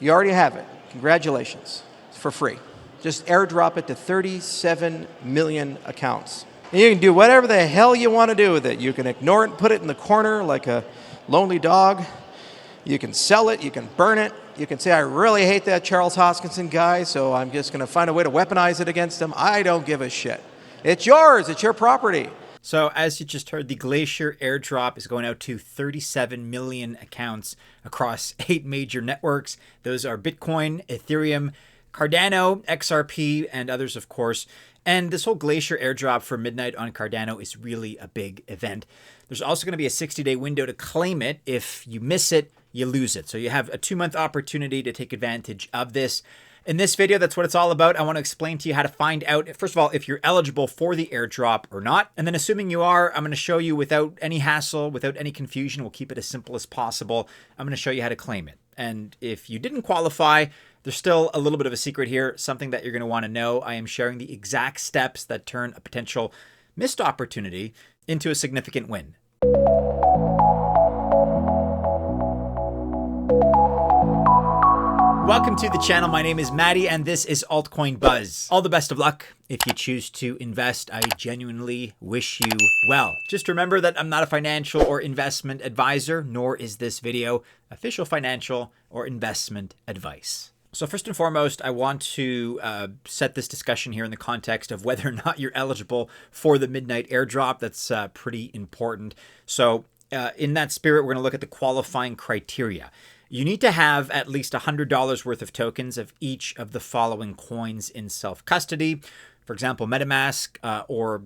You already have it. Congratulations. It's for free. Just airdrop it to 37 million accounts. And you can do whatever the hell you want to do with it. You can ignore it and put it in the corner like a lonely dog. You can sell it. You can burn it. You can say, I really hate that Charles Hoskinson guy, so I'm just going to find a way to weaponize it against him. I don't give a shit. It's yours. It's your property. So as you just heard, the Glacier Airdrop is going out to 37 million accounts across 8 major networks. Those are Bitcoin, Ethereum, Cardano, XRP, and others, of course. And this whole Glacier Airdrop for midnight on Cardano is really a big event. There's also going to be a 60-day window to claim it. If you miss it, you lose it. So you have a 2-month opportunity to take advantage of this. In this video, that's what it's all about. I want to explain to you how to find out, first of all, if you're eligible for the airdrop or not. And then assuming you are, I'm going to show you without any hassle, without any confusion. We'll keep it as simple as possible. I'm going to show you how to claim it. And if you didn't qualify, there's still a little bit of a secret here, something that you're going to want to know. I am sharing the exact steps that turn a potential missed opportunity into a significant win. Welcome to the channel. My name is Maddie and this is Altcoin Buzz. All the best of luck if you choose to invest. I genuinely wish you well. Just remember that I'm not a financial or investment advisor, nor is this video official financial or investment advice. So first and foremost, I want to set this discussion here in the context of whether or not you're eligible for the Midnight Airdrop. That's pretty important. So in that spirit, we're going to look at the qualifying criteria. You need to have at least $100 worth of tokens of each of the following coins in self-custody. For example, MetaMask or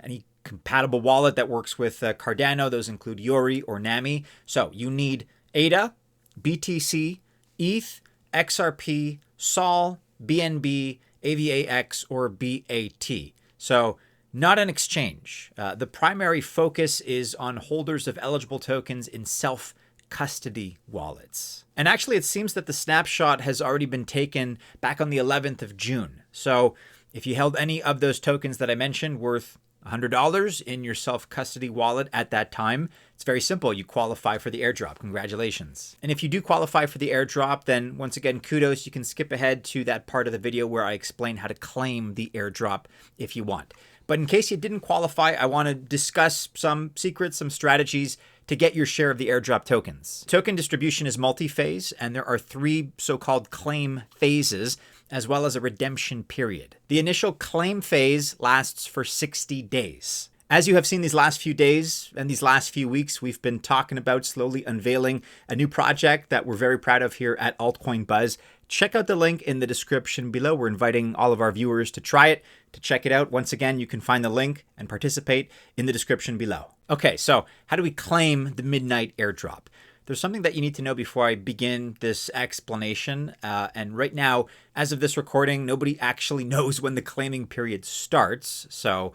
any compatible wallet that works with Cardano. Those include Yori or Nami. So you need ADA, BTC, ETH, XRP, SOL, BNB, AVAX, or BAT. So not an exchange. The primary focus is on holders of eligible tokens in self-custody wallets. And actually, it seems that the snapshot has already been taken back on the 11th of June. So if you held any of those tokens that I mentioned worth $100 in your self-custody wallet at that time, it's very simple. You qualify for the airdrop. Congratulations. And if you do qualify for the airdrop, then once again, kudos. You can skip ahead to that part of the video where I explain how to claim the airdrop if you want. But in case you didn't qualify, I want to discuss some secrets, some strategies to get your share of the airdrop tokens. Token distribution is multi-phase, and there are 3 so-called claim phases, as well as a redemption period. The initial claim phase lasts for 60 days. As you have seen these last few days and these last few weeks, we've been talking about slowly unveiling a new project that we're very proud of here at Altcoin Buzz. Check out the link in the description below. We're inviting all of our viewers to try it, to check it out. Once again, you can find the link and participate in the description below. Okay, so how do we claim the Midnight Airdrop? There's something that you need to know before I begin this explanation. And right now, as of this recording, nobody actually knows when the claiming period starts. So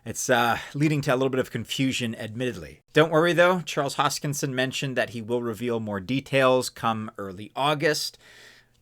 it's leading to a little bit of confusion, admittedly. Don't worry, though. Charles Hoskinson mentioned that he will reveal more details come early August.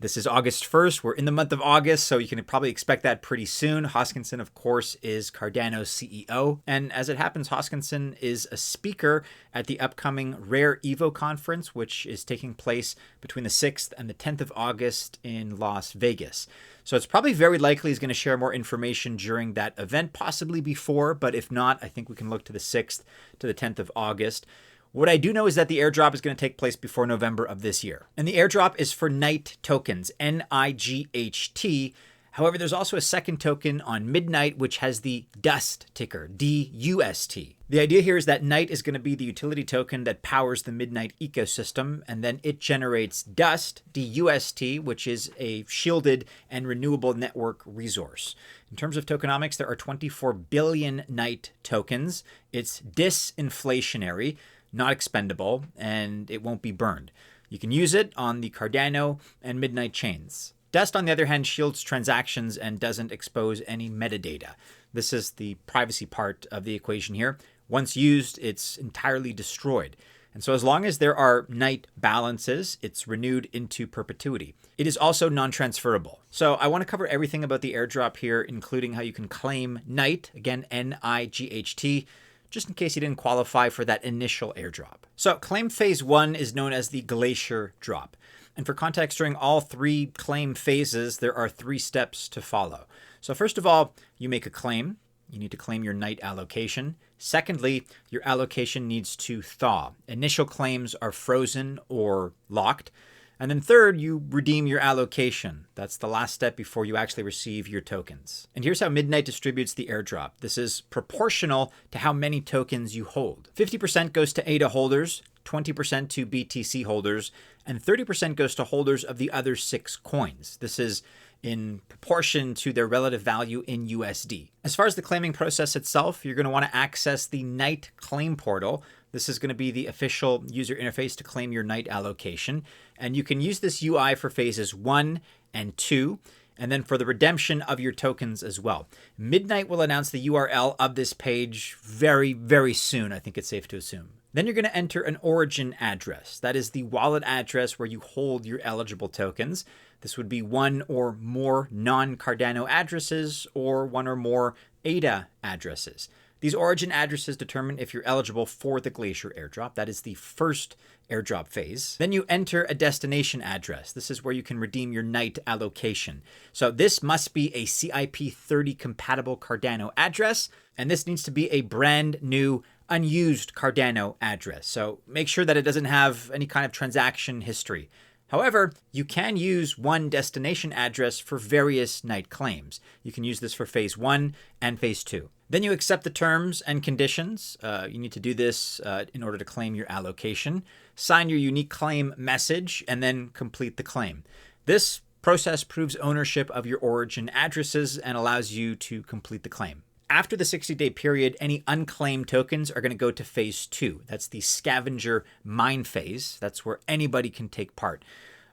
This is August 1st. We're in the month of August, so you can probably expect that pretty soon. Hoskinson, of course, is Cardano's CEO. And as it happens, Hoskinson is a speaker at the upcoming Rare Evo conference, which is taking place between the 6th and the 10th of August in Las Vegas. So it's probably very likely he's going to share more information during that event, possibly before, but if not, I think we can look to the 6th to the 10th of August. What I do know is that the airdrop is going to take place before November of this year. And the airdrop is for NIGHT tokens, N-I-G-H-T. However, there's also a second token on Midnight, which has the DUST ticker, D-U-S-T. The idea here is that NIGHT is going to be the utility token that powers the Midnight ecosystem, and then it generates DUST, D-U-S-T, which is a shielded and renewable network resource. In terms of tokenomics, there are 24 billion NIGHT tokens. It's disinflationary, not expendable, and it won't be burned. You can use it on the Cardano and Midnight chains. DUST, on the other hand, shields transactions and doesn't expose any metadata. This is the privacy part of the equation here. Once used, it's entirely destroyed. And so as long as there are NIGHT balances, it's renewed into perpetuity. It is also non-transferable. So I want to cover everything about the airdrop here, including how you can claim NIGHT, again, N-I-G-H-T, just in case you didn't qualify for that initial airdrop. So claim phase 1 is known as the Glacier drop. And for context, during all 3 claim phases, there are 3 steps to follow. So first of all, you make a claim. You need to claim your night allocation. Secondly, your allocation needs to thaw. Initial claims are frozen or locked. And then third, you redeem your allocation. That's the last step before you actually receive your tokens. And here's how Midnight distributes the airdrop. This is proportional to how many tokens you hold. 50% goes to ADA holders, 20% to BTC holders, and 30% goes to holders of the other 6 coins. This is in proportion to their relative value in USD. As far as the claiming process itself, you're going to want to access the Night Claim Portal. This is going to be the official user interface to claim your night allocation. And you can use this UI for phases 1 and 2, and then for the redemption of your tokens as well. Midnight will announce the URL of this page very, very soon, I think it's safe to assume. Then you're going to enter an origin address. That is the wallet address where you hold your eligible tokens. This would be one or more non-Cardano addresses or one or more ADA addresses. These origin addresses determine if you're eligible for the Glacier Airdrop. That is the first airdrop phase. Then you enter a destination address. This is where you can redeem your night allocation. So this must be a CIP30 compatible Cardano address, and this needs to be a brand new unused Cardano address. So make sure that it doesn't have any kind of transaction history. However, you can use one destination address for various night claims. You can use this for phase 1 and phase 2. Then you accept the terms and conditions. You need to do this in order to claim your allocation. Sign your unique claim message and then complete the claim. This process proves ownership of your origin addresses and allows you to complete the claim. After the 60-day period, any unclaimed tokens are going to go to phase 2. That's the Scavenger mine phase. That's where anybody can take part.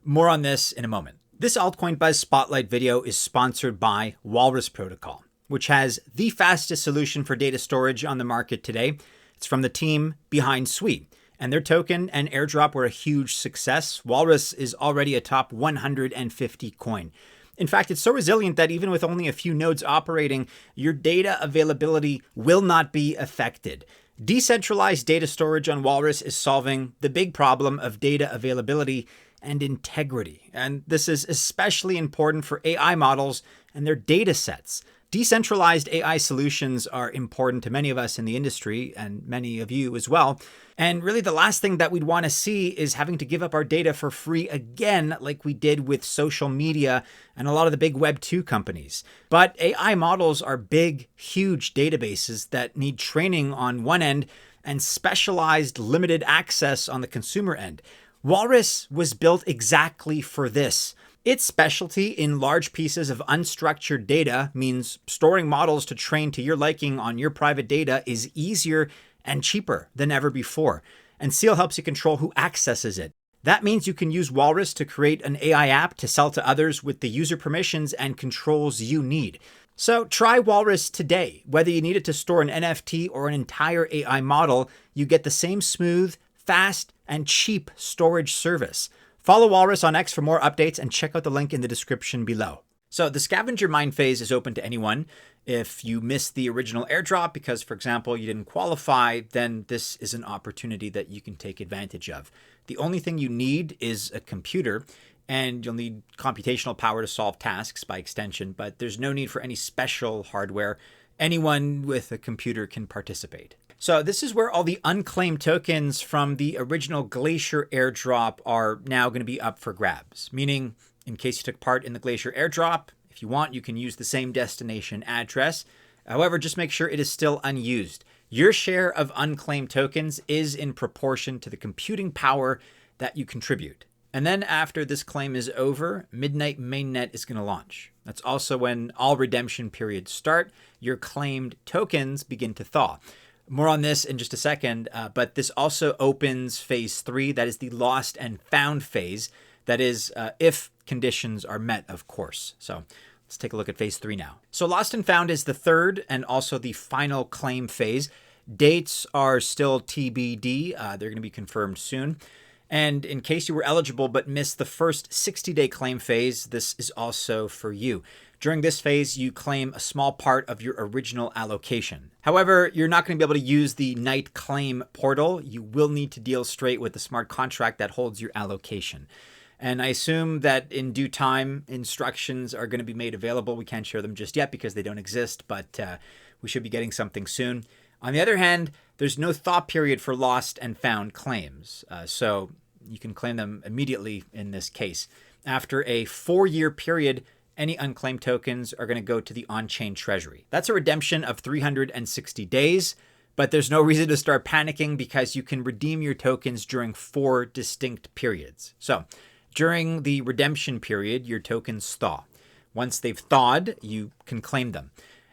More on this in a moment. This Altcoin Buzz Spotlight video is sponsored by Walrus Protocol, which has the fastest solution for data storage on the market today. It's from the team behind Sui, and their token and airdrop were a huge success. Walrus is already a top 150 coin. In fact, it's so resilient that even with only a few nodes operating, your data availability will not be affected. Decentralized data storage on Walrus is solving the big problem of data availability and integrity. And this is especially important for AI models and their data sets. Decentralized AI solutions are important to many of us in the industry and many of you as well. And really the last thing that we'd want to see is having to give up our data for free again, like we did with social media and a lot of the big Web 2 companies. But AI models are big, huge databases that need training on one end and specialized limited access on the consumer end. Walrus was built exactly for this. Its specialty in large pieces of unstructured data means storing models to train to your liking on your private data is easier and cheaper than ever before. And Seal helps you control who accesses it. That means you can use Walrus to create an AI app to sell to others with the user permissions and controls you need. So try Walrus today. Whether you need it to store an NFT or an entire AI model, you get the same smooth, fast, and cheap storage service. Follow Walrus on X for more updates and check out the link in the description below. So the Scavenger mine phase is open to anyone. If you missed the original airdrop because, for example, you didn't qualify, then this is an opportunity that you can take advantage of. The only thing you need is a computer, and you'll need computational power to solve tasks by extension, but there's no need for any special hardware. Anyone with a computer can participate. So this is where all the unclaimed tokens from the original Glacier Airdrop are now going to be up for grabs. Meaning, in case you took part in the Glacier Airdrop, if you want, you can use the same destination address. However, just make sure it is still unused. Your share of unclaimed tokens is in proportion to the computing power that you contribute. And then after this claim is over, Midnight Mainnet is going to launch. That's also when all redemption periods start. Your claimed tokens begin to thaw. More on this in just a second, but this also opens phase 3. That is the lost and found phase. That is if conditions are met, of course. So let's take a look at phase 3 now. So lost and found is the third and also the final claim phase. Dates are still TBD. They're going to be confirmed soon. And in case you were eligible but missed the first 60-day claim phase, this is also for you. During this phase, you claim a small part of your original allocation. However, you're not going to be able to use the night claim portal. You will need to deal straight with the smart contract that holds your allocation. And I assume that in due time, instructions are going to be made available. We can't share them just yet because they don't exist, but we should be getting something soon. On the other hand, there's no thaw period for lost and found claims. So you can claim them immediately in this case. After a 4-year period, any unclaimed tokens are going to go to the on-chain treasury. That's a redemption of 360 days, but there's no reason to start panicking because you can redeem your tokens during 4 distinct periods. So during the redemption period, your tokens thaw. Once they've thawed, you can claim them.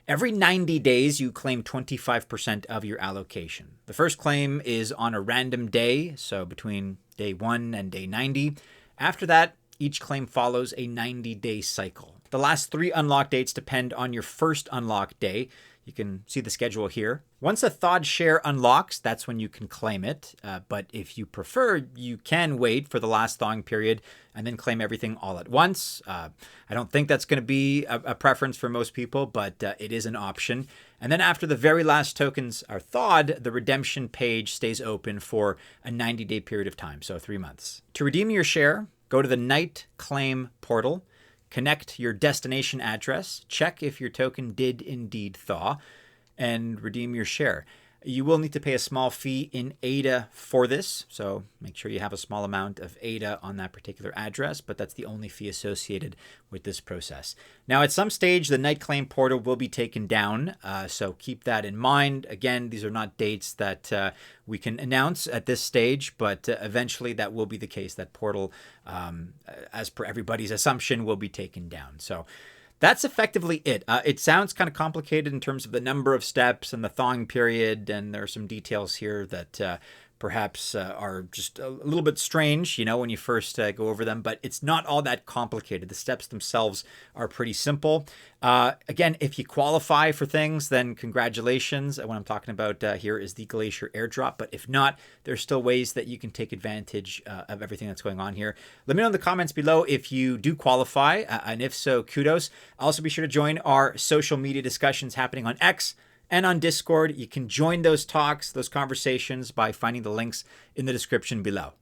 Every 90 days, you claim 25% of your allocation. The first claim is on a random day, so between day 1 and day 90. After that, each claim follows a 90-day cycle. The last 3 unlock dates depend on your first unlock day. You can see the schedule here. Once a thawed share unlocks, that's when you can claim it. But if you prefer, you can wait for the last thawing period and then claim everything all at once. I don't think that's going to be a preference for most people, but it is an option. And then after the very last tokens are thawed, the redemption page stays open for a 90-day period of time, so 3 months. To redeem your share, go to the Night Claim portal. Connect your destination address, check if your token did indeed thaw, and redeem your share. You will need to pay a small fee in ADA for this, so make sure you have a small amount of ADA on that particular address, but that's the only fee associated with this process. Now, at some stage, the Night Claim portal will be taken down, so keep that in mind. Again, these are not dates that we can announce at this stage, but eventually that will be the case. That portal, as per everybody's assumption, will be taken down. So that's effectively it. It sounds kind of complicated in terms of the number of steps and the thawing period, and there are some details here that perhaps are just a little bit strange, when you first go over them, but it's not all that complicated. The steps themselves are pretty simple. Again, if you qualify for things, then congratulations. What I'm talking about here is the Glacier Airdrop, but if not, there's still ways that you can take advantage of everything that's going on here. Let me know in the comments below if you do qualify, and if so, kudos. Also, be sure to join our social media discussions happening on X and on Discord. You can join those talks, those conversations by finding the links in the description below.